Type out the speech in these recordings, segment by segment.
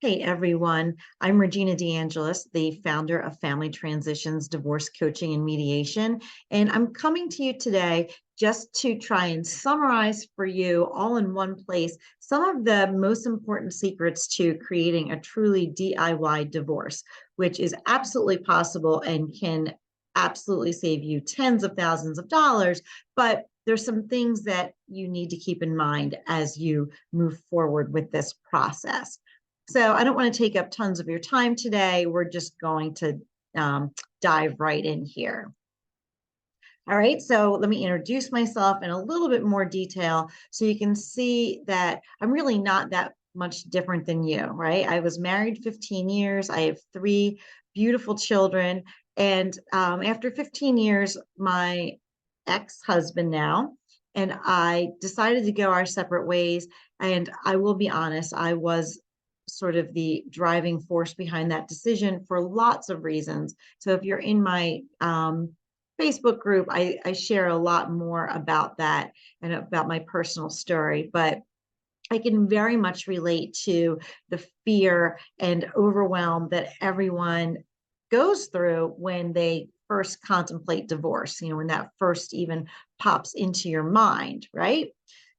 Hey everyone, I'm Regina DeAngelis, the founder of Family Transitions, Divorce Coaching and Mediation. And I'm coming to you today just to try and summarize for you all in one place some of the most important secrets to creating a truly DIY divorce, which is absolutely possible and can absolutely save you tens of thousands of dollars. But there's some things that you need to keep in mind as you move forward with this process. So I don't want to take up tons of your time today. We're just going to um, dive right in here. All right, so let me introduce myself in a little bit more detail so you can see that I'm really not that much different than you, right? I was married 15 years. I have three beautiful children. And after 15 years, my ex-husband now and I decided to go our separate ways. And I will be honest, I was sort of the driving force behind that decision for lots of reasons. So if you're in my Facebook group, I share a lot more about that and about my personal story, but I can very much relate to the fear and overwhelm that everyone goes through when they first contemplate divorce, when that first even pops into your mind, right?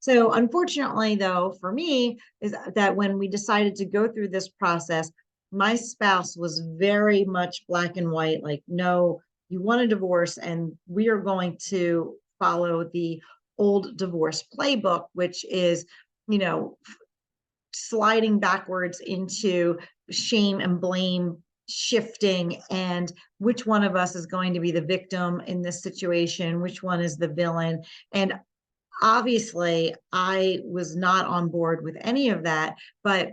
So unfortunately, though, for me, is that when we decided to go through this process, my spouse was very much black and white, like, no, you want a divorce, and we are going to follow the old divorce playbook, which is, you know, sliding backwards into shame and blame shifting, and which one of us is going to be the victim in this situation, which one is the villain. And obviously, I was not on board with any of that. But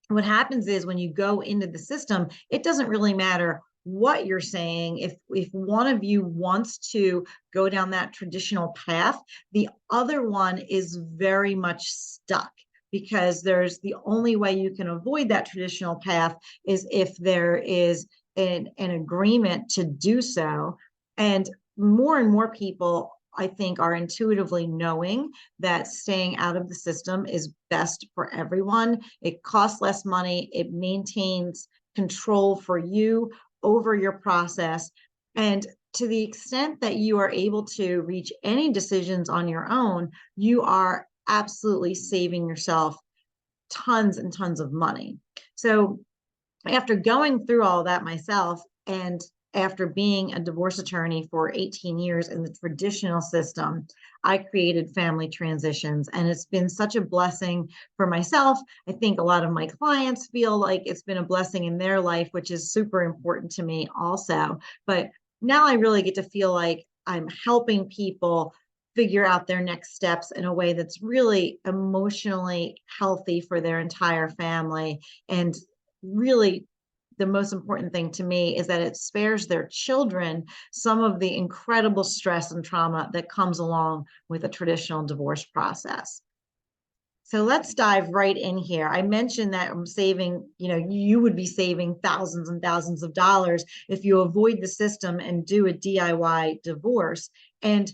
what happens is when you go into the system, it doesn't really matter what you're saying. If one of you wants to go down that traditional path, the other one is very much stuck, because there's the only way you can avoid that traditional path is if there is an agreement to do so. And more people, I think, are intuitively knowing that staying out of the system is best for everyone. It costs less money. It maintains control for you over your process. And to the extent that you are able to reach any decisions on your own, you are absolutely saving yourself tons and tons of money. So after going through all that myself, and after being a divorce attorney for 18 years in the traditional system, I created Family Transitions, and it's been such a blessing for myself. I think a lot of my clients feel like it's been a blessing in their life, which is super important to me also. But now I really get to feel like I'm helping people figure out their next steps in a way that's really emotionally healthy for their entire family. And really, the most important thing to me is that it spares their children some of the incredible stress and trauma that comes along with a traditional divorce process. So let's dive right in here. I mentioned that I'm saving, you would be saving thousands and thousands of dollars if you avoid the system and do a DIY divorce. And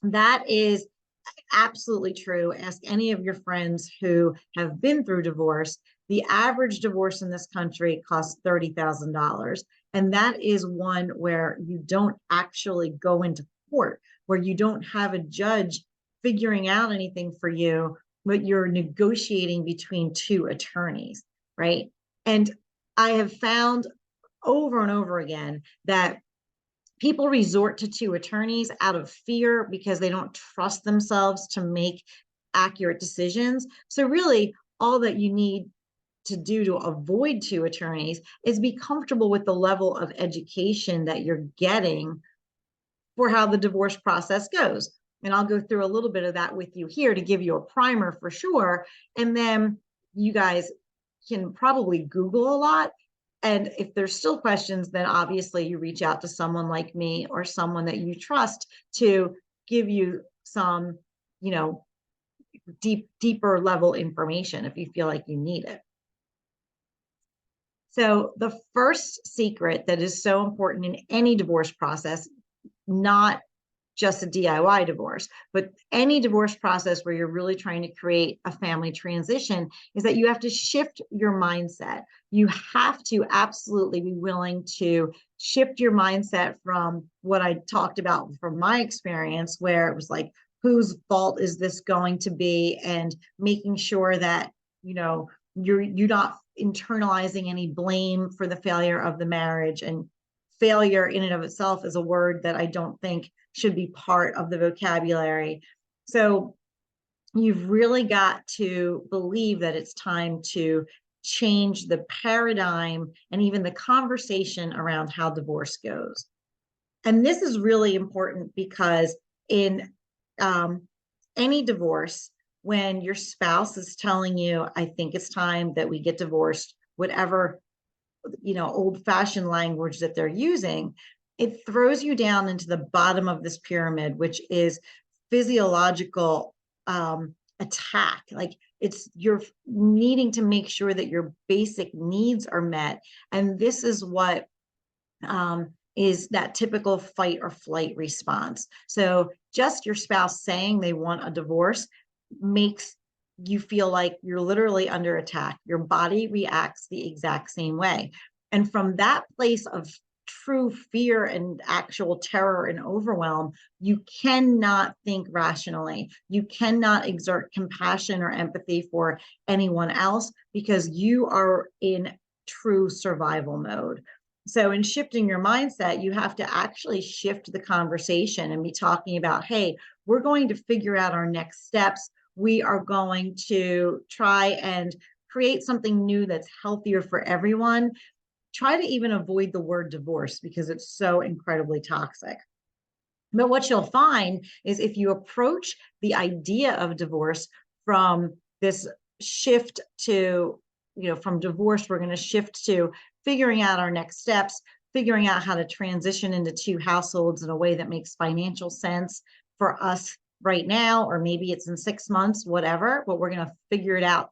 that is absolutely true. Ask any of your friends who have been through divorce. The average divorce in this country costs $30,000. And that is one where you don't actually go into court, where you don't have a judge figuring out anything for you, but you're negotiating between two attorneys, right? And I have found over and over again that people resort to two attorneys out of fear because they don't trust themselves to make accurate decisions. So really, all that you need to do to avoid two attorneys is be comfortable with the level of education that you're getting for how the divorce process goes. And I'll go through a little bit of that with you here to give you a primer for sure. And then you guys can probably Google a lot. And if there's still questions, then obviously you reach out to someone like me or someone that you trust to give you some, deeper level information if you feel like you need it. So the first secret that is so important in any divorce process, not just a DIY divorce. But any divorce process where you're really trying to create a family transition is that you have to shift your mindset. You have to absolutely be willing to shift your mindset from what I talked about from my experience, where it was like, whose fault is this going to be? And making sure that, you're not internalizing any blame for the failure of the marriage. And failure in and of itself is a word that I don't think should be part of the vocabulary. So you've really got to believe that it's time to change the paradigm and even the conversation around how divorce goes. And this is really important because in any divorce, when your spouse is telling you, I think it's time that we get divorced, whatever, old-fashioned language that they're using, it throws you down into the bottom of this pyramid, which is physiological attack. Like, you're needing to make sure that your basic needs are met. And this is what is that typical fight or flight response. So just your spouse saying they want a divorce makes you feel like you're literally under attack. Your body reacts the exact same way. And from that place of true fear and actual terror and overwhelm, you cannot think rationally. You cannot exert compassion or empathy for anyone else because you are in true survival mode. So in shifting your mindset, you have to actually shift the conversation and be talking about, hey, we're going to figure out our next steps. We are going to try and create something new that's healthier for everyone. Try to even avoid the word divorce because it's so incredibly toxic. But what you'll find is if you approach the idea of divorce from this shift to, from divorce, we're going to shift to figuring out our next steps, figuring out how to transition into two households in a way that makes financial sense for us right now, or maybe it's in 6 months, whatever, but we're going to figure it out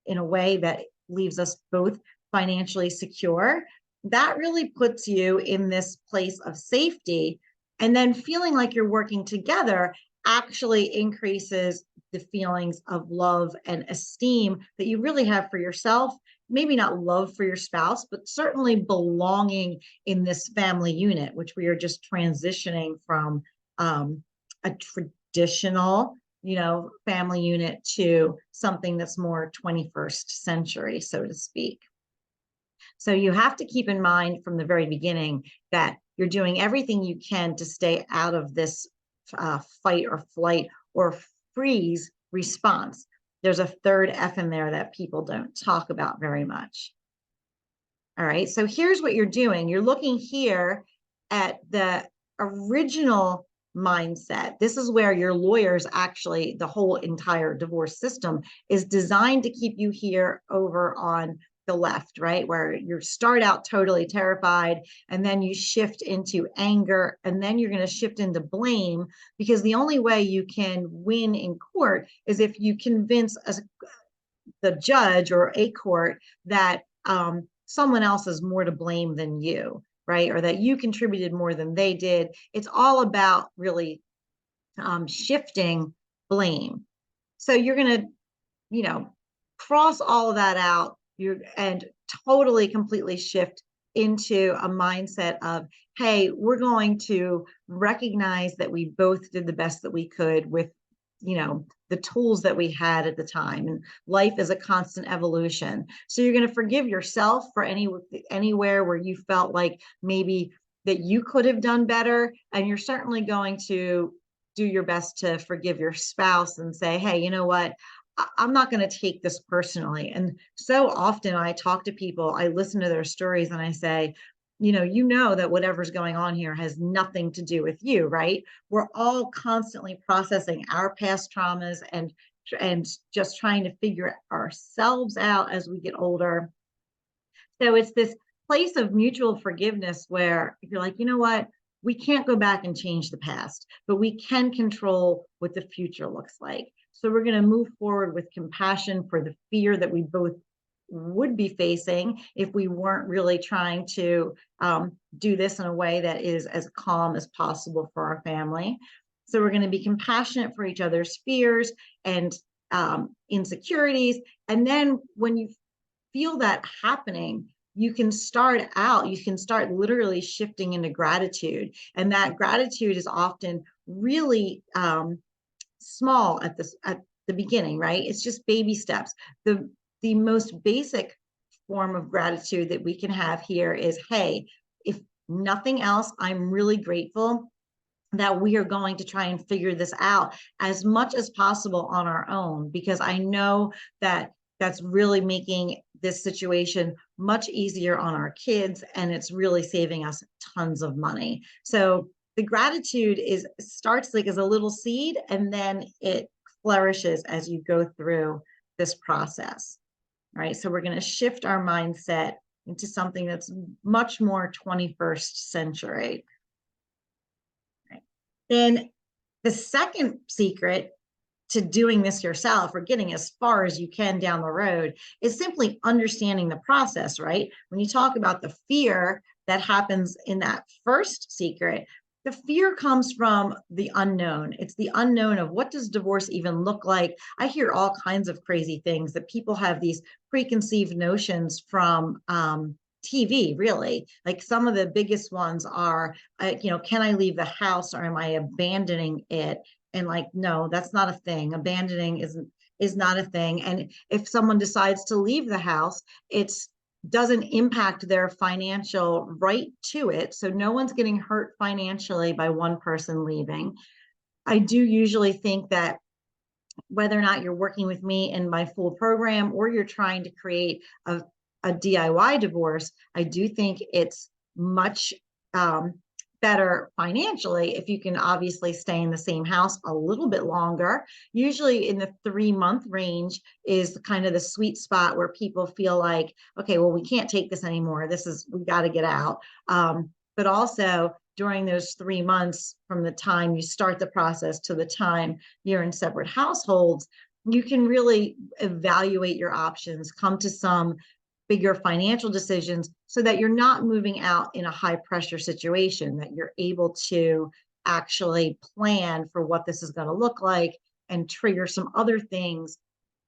in a way that leaves us both financially secure. That really puts you in this place of safety. And then feeling like you're working together actually increases the feelings of love and esteem that you really have for yourself. Maybe not love for your spouse, but certainly belonging in this family unit, which we are just transitioning from a traditional, family unit to something that's more 21st century, so to speak. So you have to keep in mind from the very beginning that you're doing everything you can to stay out of this fight or flight or freeze response. There's a third F in there that people don't talk about very much. All right, so here's what you're doing. You're looking here at the original mindset. This is where your lawyers actually, the whole entire divorce system is designed to keep you here over on the left, right? Where you start out totally terrified and then you shift into anger and then you're going to shift into blame, because the only way you can win in court is if you convince the judge or a court that someone else is more to blame than you, right? Or that you contributed more than they did. It's all about really shifting blame. So you're going to, cross all of that out and totally completely shift into a mindset of, hey, we're going to recognize that we both did the best that we could with, the tools that we had at the time. And life is a constant evolution. So you're going to forgive yourself for anywhere where you felt like maybe that you could have done better. And you're certainly going to do your best to forgive your spouse and say, hey, you know what? I'm not going to take this personally. And so often I talk to people, I listen to their stories and I say, that whatever's going on here has nothing to do with you, right? We're all constantly processing our past traumas and just trying to figure ourselves out as we get older. So it's this place of mutual forgiveness where you're like, you know what? We can't go back and change the past, but we can control what the future looks like. So we're going to move forward with compassion for the fear that we both would be facing if we weren't really trying to do this in a way that is as calm as possible for our family. So we're going to be compassionate for each other's fears and insecurities. And then when you feel that happening, you can start literally shifting into gratitude. And that gratitude is often really small at the beginning, right? It's just baby steps. The most basic form of gratitude that we can have here is, hey, if nothing else, I'm really grateful that we are going to try and figure this out as much as possible on our own, because I know that that's really making this situation much easier on our kids, and it's really saving us tons of money. So the gratitude starts like as a little seed, and then it flourishes as you go through this process. All right, so we're going to shift our mindset into something that's much more 21st century. Then the second secret to doing this yourself, or getting as far as you can down the road, is simply understanding the process, right? When you talk about the fear that happens in that first secret, the fear comes from the unknown. It's the unknown of, what does divorce even look like? I hear all kinds of crazy things, that people have these preconceived notions from TV, really. Like some of the biggest ones are, can I leave the house, or am I abandoning it? And like, no, that's not a thing. Abandoning is not a thing. And if someone decides to leave the house, it's doesn't impact their financial right to it. So no one's getting hurt financially by one person leaving. I do usually think that whether or not you're working with me in my full program, or you're trying to create a DIY divorce, I do think it's much better financially if you can obviously stay in the same house a little bit longer. Usually in the 3-month range is kind of the sweet spot where people feel like, okay, well, we can't take this anymore. We got to get out. But also during those 3 months, from the time you start the process to the time you're in separate households, you can really evaluate your options, come to some bigger financial decisions, so that you're not moving out in a high pressure situation, that you're able to actually plan for what this is going to look like and trigger some other things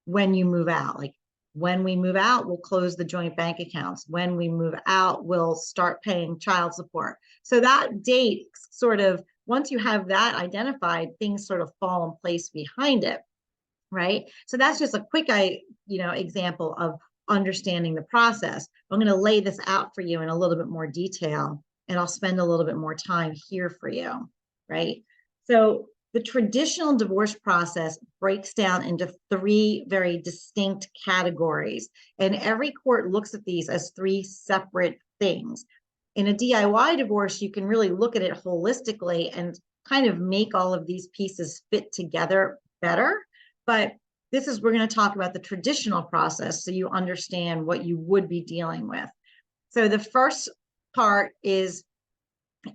when you move out. Like, when we move out, we'll close the joint bank accounts. When we move out, we'll start paying child support. So that date sort of, once you have that identified, things sort of fall in place behind it, right? So that's just a quick example of understanding the process. I'm going to lay this out for you in a little bit more detail, and I'll spend a little bit more time here for you, right? So the traditional divorce process breaks down into 3 very distinct categories, and every court looks at these as 3 separate things. In a DIY divorce, you can really look at it holistically and kind of make all of these pieces fit together better. But we're going to talk about the traditional process, so you understand what you would be dealing with. So the first part is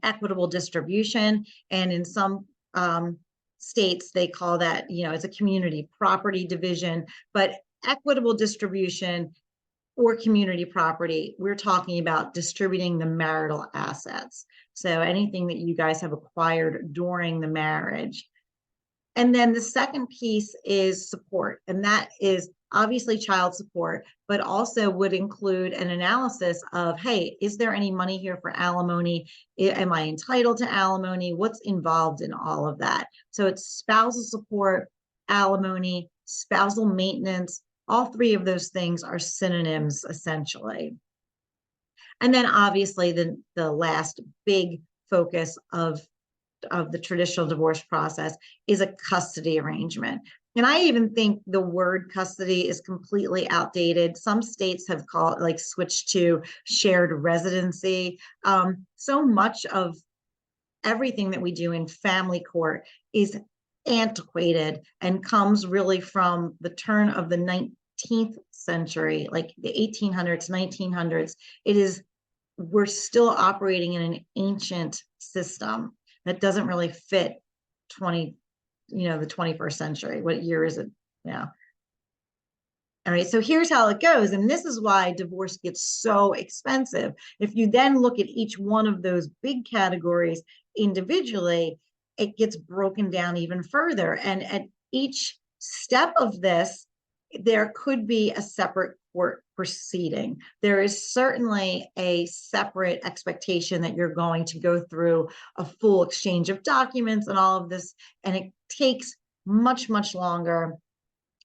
equitable distribution. And in some states, they call that, it's a community property division. But equitable distribution or community property, we're talking about distributing the marital assets. So anything that you guys have acquired during the marriage. And then the second piece is support, and that is obviously child support, but also would include an analysis of, hey, is there any money here for alimony? Am I entitled to alimony? What's involved in all of that? So it's spousal support, alimony, spousal maintenance. All 3 of those things are synonyms, essentially. And then obviously the last big focus of the traditional divorce process is a custody arrangement. And I even think the word custody is completely outdated. Some states have switched to shared residency. So much of everything that we do in family court is antiquated and comes really from the turn of the 19th century, like the 1800s, 1900s. We're still operating in an ancient system that doesn't really fit the 21st century. What year is it now? All right, so here's how it goes. And this is why divorce gets so expensive. If you then look at each one of those big categories individually, it gets broken down even further. And at each step of this, there could be a separate court proceeding. There is certainly a separate expectation that you're going to go through a full exchange of documents and all of this, and it takes much, much longer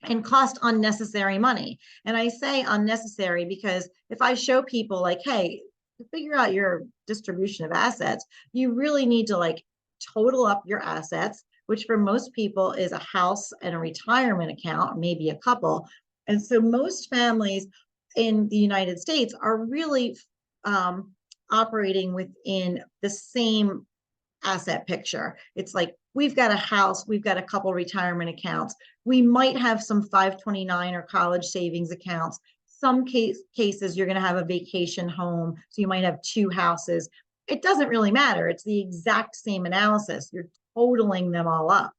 and cost unnecessary money. And I say unnecessary because if I show people like, hey, to figure out your distribution of assets, you really need to like total up your assets, which for most people is a house and a retirement account, maybe a couple. And so most families in the United States are really operating within the same asset picture. It's like, we've got a house, we've got a couple retirement accounts. We might have some 529 or college savings accounts. Some cases, you're going to have a vacation home. So you might have two houses. It doesn't really matter. It's the exact same analysis. You're totaling them all up.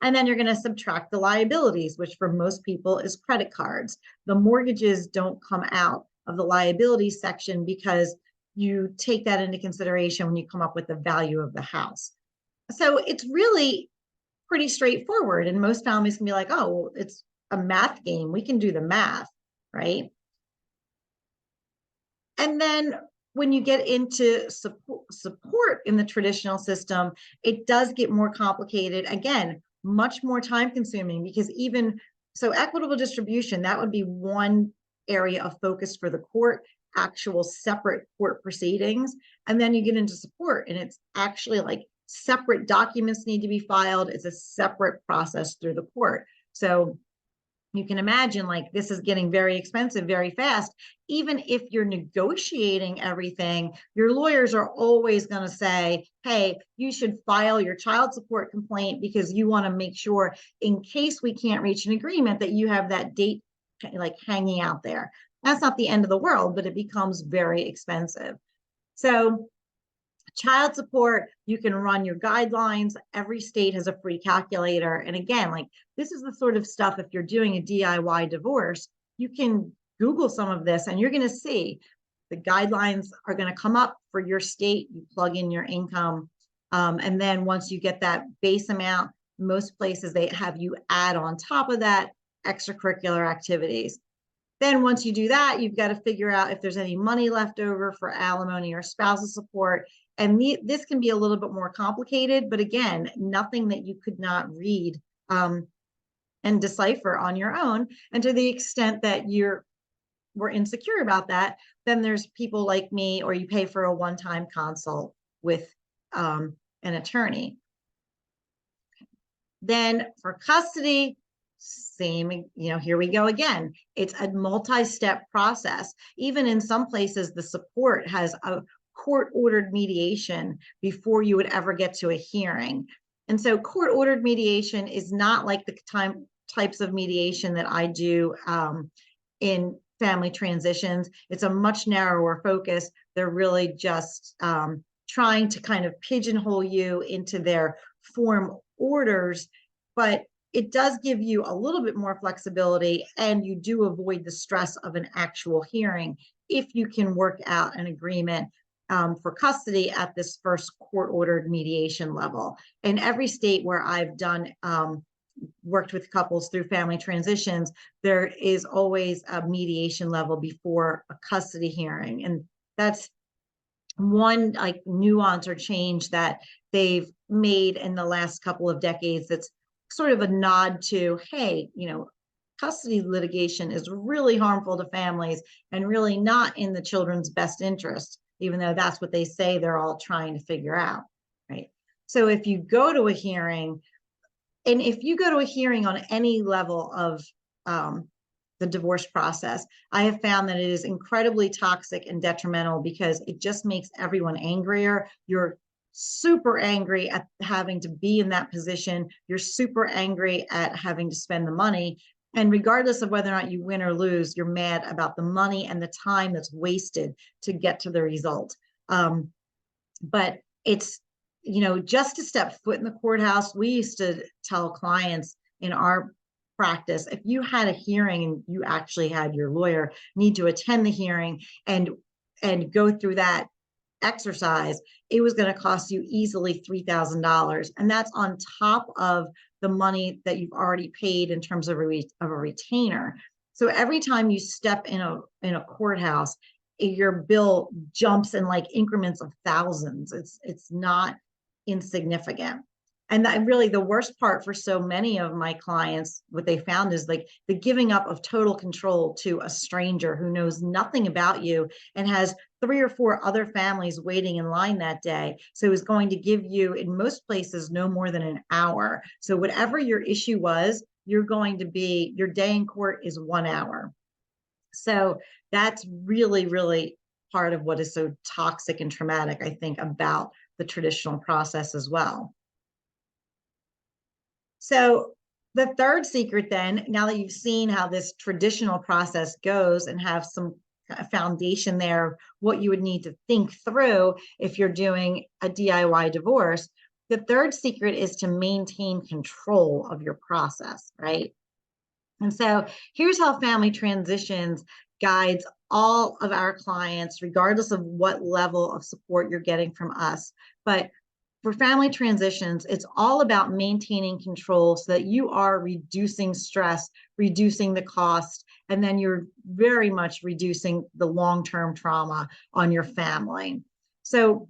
And then you're going to subtract the liabilities, which for most people is credit cards. The mortgages don't come out of the liability section because you take that into consideration when you come up with the value of the house. So it's really pretty straightforward. And most families can be like, oh, well, it's a math game. We can do the math, right? And then when you get into support in the traditional system, it does get more complicated. Again, much more time consuming, because even so, equitable distribution, that would be one area of focus for the court, actual separate court proceedings. And then you get into support, and it's actually like separate documents need to be filed. It's a separate process through the court. So you can imagine, like, this is getting very expensive very fast. Even if you're negotiating everything, your lawyers are always going to say, hey, you should file your child support complaint because you want to make sure, in case we can't reach an agreement, that you have that date like hanging out there. That's not the end of the world, but it becomes very expensive. So child support, you can run your guidelines. Every state has a free calculator. And again, like, this is the sort of stuff, if you're doing a DIY divorce, you can Google some of this and you're going to see the guidelines are going to come up for your state. You plug in your income. And then once you get that base amount, most places they have you add on top of that extracurricular activities. Then once you do that, you've got to figure out if there's any money left over for alimony or spousal support. And this can be a little bit more complicated, but again, nothing that you could not read and decipher on your own. And to the extent that we're insecure about that, then there's people like me, or you pay for a one-time consult with an attorney. Then for custody, same, here we go again. It's a multi-step process. Even in some places, the support has a court-ordered mediation before you would ever get to a hearing. And so court-ordered mediation is not like the types of mediation that I do in family transitions. It's a much narrower focus. They're really just trying to kind of pigeonhole you into their form orders, but it does give you a little bit more flexibility, and you do avoid the stress of an actual hearing if you can work out an agreement for custody at this first court-ordered mediation level. In every state where I've done worked with couples through family transitions, there is always a mediation level before a custody hearing, and that's one like nuance or change that they've made in the last couple of decades. That's sort of a nod to, hey, custody litigation is really harmful to families and really not in the children's best interest, even though that's what they say they're all trying to figure out, right? So if you go to a hearing, and if you go to a hearing on any level of the divorce process, I have found that it is incredibly toxic and detrimental because it just makes everyone angrier. You're super angry at having to be in that position. You're super angry at having to spend the money. And regardless of whether or not you win or lose, you're mad about the money and the time that's wasted to get to the result. But it's, just to step foot in the courthouse, we used to tell clients in our practice, if you had a hearing and you actually had your lawyer need to attend the hearing and go through that exercise, it was going to cost you easily $3,000. And that's on top of the money that you've already paid in terms of a retainer. So every time you step in a courthouse, your bill jumps in like increments of thousands. It's not insignificant. And that really the worst part for so many of my clients, what they found is like the giving up of total control to a stranger who knows nothing about you and has 3 or 4 other families waiting in line that day. So is going to give you, in most places, no more than an hour. So whatever your issue was, your day in court is 1 hour. So that's really, really part of what is so toxic and traumatic, I think, about the traditional process as well. So the third secret then, now that you've seen how this traditional process goes and have some foundation there, what you would need to think through if you're doing a DIY divorce, the third secret is to maintain control of your process, right? And so here's how Family Transitions guides all of our clients, regardless of what level of support you're getting from us. But for Family Transitions, it's all about maintaining control so that you are reducing stress, reducing the cost, and then you're very much reducing the long-term trauma on your family. So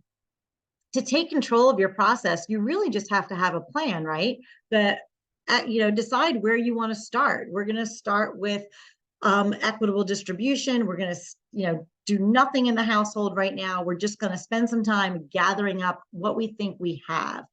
to take control of your process, you really just have to have a plan, right? Decide where you want to start. We're going to start with equitable distribution. We're going to, do nothing in the household right now. We're just going to spend some time gathering up what we think we have.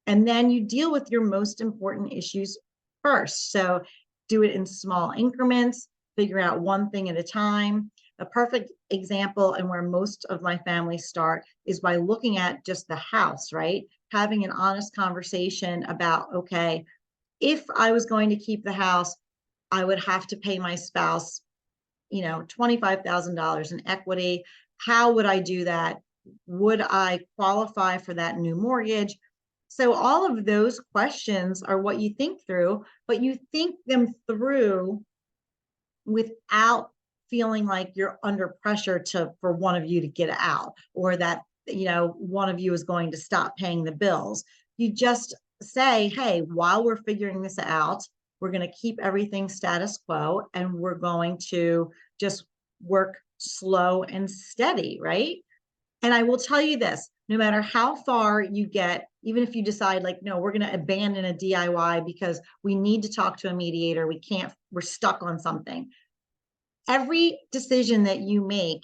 And then you deal with your most important issues first. So do it in small increments, figure out one thing at a time. A perfect example, and where most of my families start, is by looking at just the house, right? Having an honest conversation about, okay, if I was going to keep the house, I would have to pay my spouse, $25,000 in equity. How would I do that? Would I qualify for that new mortgage? So all of those questions are what you think through, but you think them through without feeling like you're under pressure for one of you to get out, or that, one of you is going to stop paying the bills. You just say, hey, while we're figuring this out, we're going to keep everything status quo, and we're going to just work slow and steady, right? And I will tell you this, no matter how far you get, even if you decide like, no, we're going to abandon a DIY because we need to talk to a mediator, we're stuck on something. Every decision that you make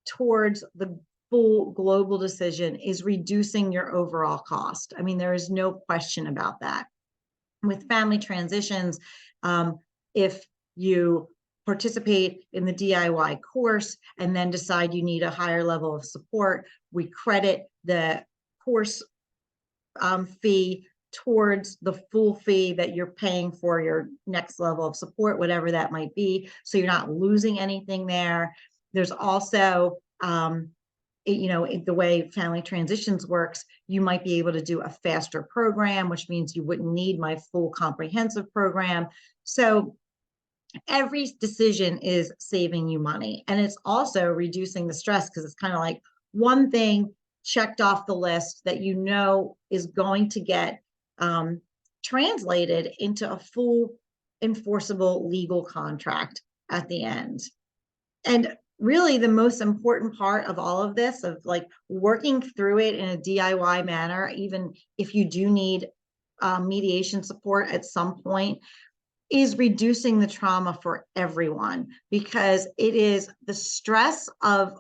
towards the full global decision is reducing your overall cost. I mean, there is no question about that. With Family Transitions, if you participate in the DIY course and then decide you need a higher level of support, we credit the course fee towards the full fee that you're paying for your next level of support, whatever that might be. So you're not losing anything there. There's also, the way Family Transitions works, you might be able to do a faster program, which means you wouldn't need my full comprehensive program. So every decision is saving you money. And it's also reducing the stress, because it's kind of like one thing checked off the list that is going to get translated into a full enforceable legal contract at the end. And really the most important part of all of this, of like working through it in a DIY manner, even if you do need mediation support at some point, is reducing the trauma for everyone, because it is the stress of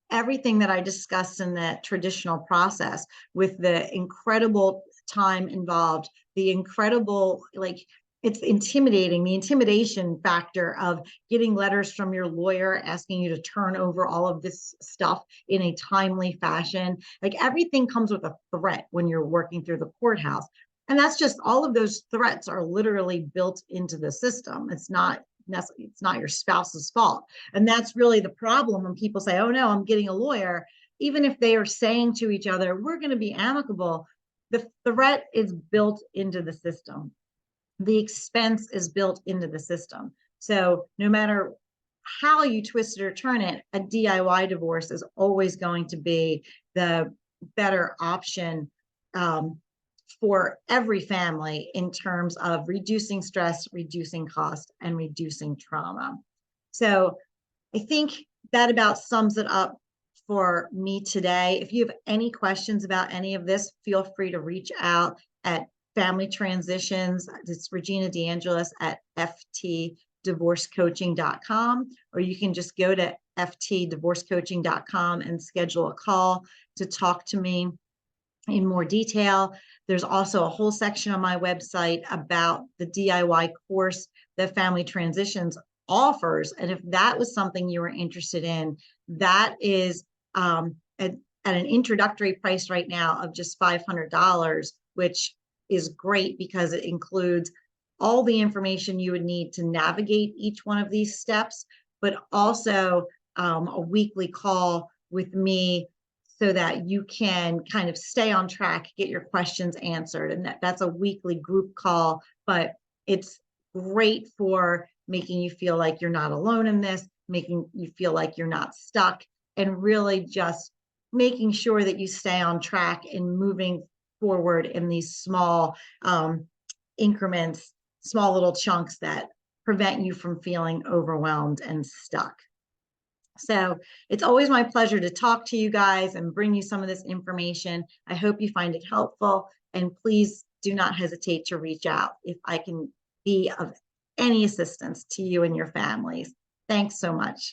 everything that I discussed in the traditional process, with the incredible time involved, the incredible, it's intimidating, the intimidation factor of getting letters from your lawyer asking you to turn over all of this stuff in a timely fashion. Like everything comes with a threat when you're working through the courthouse. And that's just, all of those threats are literally built into the system. It's not your spouse's fault. And that's really the problem when people say, oh no, I'm getting a lawyer. Even if they are saying to each other, we're going to be amicable, the threat is built into the system. The expense is built into the system. So no matter how you twist it or turn it, a DIY divorce is always going to be the better option for every family in terms of reducing stress, reducing cost, and reducing trauma. So I think that about sums it up for me today. If you have any questions about any of this, feel free to reach out at Family Transitions. It's Regina DeAngelis at ftdivorcecoaching.com, or you can just go to ftdivorcecoaching.com and schedule a call to talk to me in more detail. There's also a whole section on my website about the DIY course that Family Transitions offers. And if that was something you were interested in, that is at an introductory price right now of just $500, which is great because it includes all the information you would need to navigate each one of these steps, but also a weekly call with me so that you can kind of stay on track, get your questions answered. And that's a weekly group call, but it's great for making you feel like you're not alone in this, making you feel like you're not stuck, and really just making sure that you stay on track and moving forward in these small increments, small little chunks that prevent you from feeling overwhelmed and stuck. So it's always my pleasure to talk to you guys and bring you some of this information. I hope you find it helpful, and please do not hesitate to reach out if I can be of any assistance to you and your families. Thanks so much.